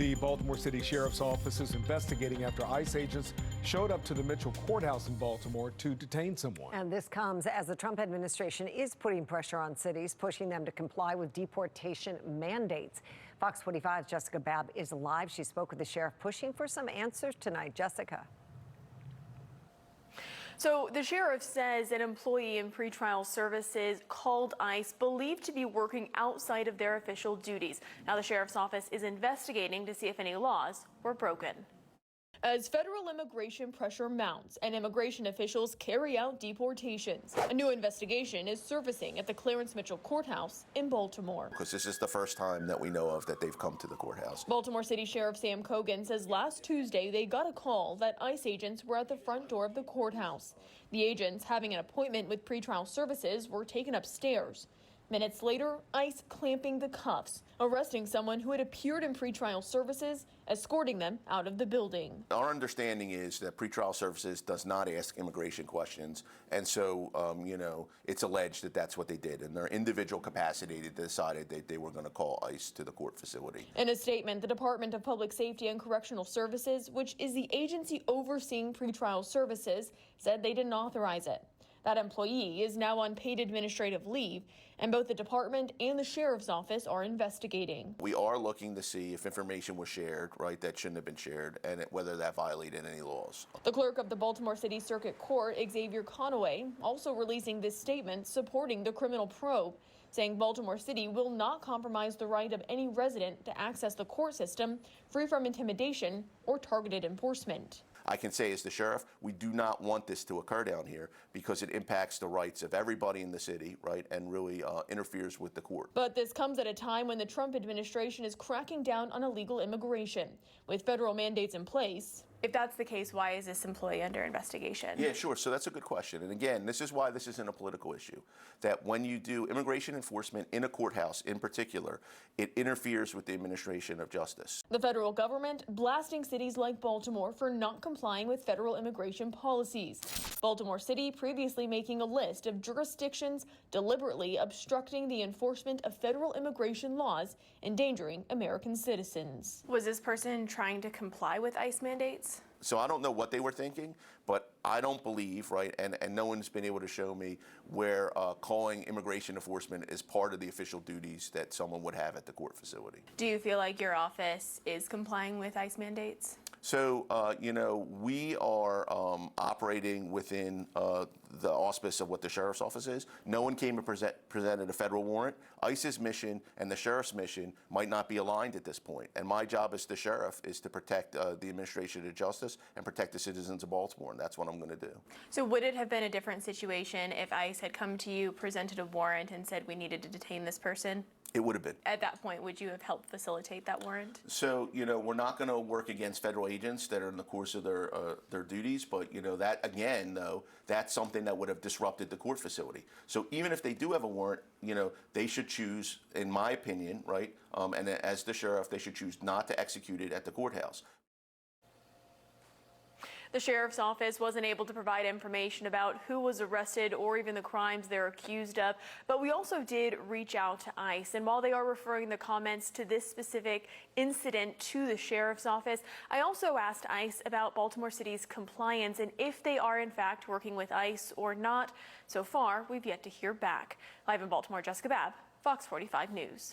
The Baltimore City Sheriff's Office is investigating after ICE agents showed up to the Mitchell Courthouse in Baltimore to detain someone. And this comes as the Trump administration is putting pressure on cities, pushing them to comply with deportation mandates. Fox 45's Jessica Babb is live. She spoke with the sheriff, pushing for some answers tonight. Jessica. So the sheriff says an employee in pretrial services called ICE believed to be working outside of their official duties. Now the sheriff's office is investigating to see if any laws were broken. As federal immigration pressure mounts and immigration officials carry out deportations, a new investigation is surfacing at the Clarence Mitchell Courthouse in Baltimore. Because this is the first time that we know of that they've come to the courthouse. Baltimore City Sheriff Sam Cogan says last Tuesday they got a call that ICE agents were at the front door of the courthouse. The agents, having an appointment with pretrial services, were taken upstairs. Minutes later, ICE clamping the cuffs, arresting someone who had appeared in pretrial services, escorting them out of the building. Our understanding is that pretrial services does not ask immigration questions, and so, it's alleged that that's what they did. In their individual capacity, they decided that they were going to call ICE to the court facility. In a statement, the Department of Public Safety and Correctional Services, which is the agency overseeing pretrial services, said they didn't authorize it. That employee is now on paid administrative leave, and both the department and the sheriff's office are investigating. We are looking to see if information was shared, right, that shouldn't have been shared, and whether that violated any laws. The clerk of the Baltimore City Circuit Court, Xavier Conaway, also releasing this statement supporting the criminal probe, saying Baltimore City will not compromise the right of any resident to access the court system free from intimidation or targeted enforcement. I can say as the sheriff, we do not want this to occur down here because it impacts the rights of everybody in the city, right, and really interferes with the court. But this comes at a time when the Trump administration is cracking down on illegal immigration. With federal mandates in place, if that's the case, why is this employee under investigation? Yeah, sure. So that's a good question. And again, this is why this isn't a political issue. That when you do immigration enforcement in a courthouse in particular, it interferes with the administration of justice. The federal government blasting cities like Baltimore for not complying with federal immigration policies. Baltimore City previously making a list of jurisdictions deliberately obstructing the enforcement of federal immigration laws, endangering American citizens. Was this person trying to comply with ICE mandates? So I don't know what they were thinking, but I don't believe, right, and no one's been able to show me where calling immigration enforcement is part of the official duties that someone would have at the court facility. Do you feel like your office is complying with ICE mandates? So, we are operating within the auspice of what the sheriff's office is. No one came and presented a federal warrant. ICE's mission and the sheriff's mission might not be aligned at this point. And my job as the sheriff is to protect the administration of justice and protect the citizens of Baltimore, and that's what I'm going to do. So would it have been a different situation if ICE had come to you, presented a warrant, and said we needed to detain this person? It would have been. At that point, would you have helped facilitate that warrant? So, we're not going to work against federal agents that are in the course of their duties, but, that, again, though, that's something that would have disrupted the court facility. So even if they do have a warrant, they should choose, in my opinion, right, and as the sheriff, they should choose not to execute it at the courthouse. The sheriff's office wasn't able to provide information about who was arrested or even the crimes they're accused of, but we also did reach out to ICE. And while they are referring the comments to this specific incident to the sheriff's office, I also asked ICE about Baltimore City's compliance and if they are in fact working with ICE or not. So far, we've yet to hear back. Live in Baltimore, Jessica Babb, Fox 45 News.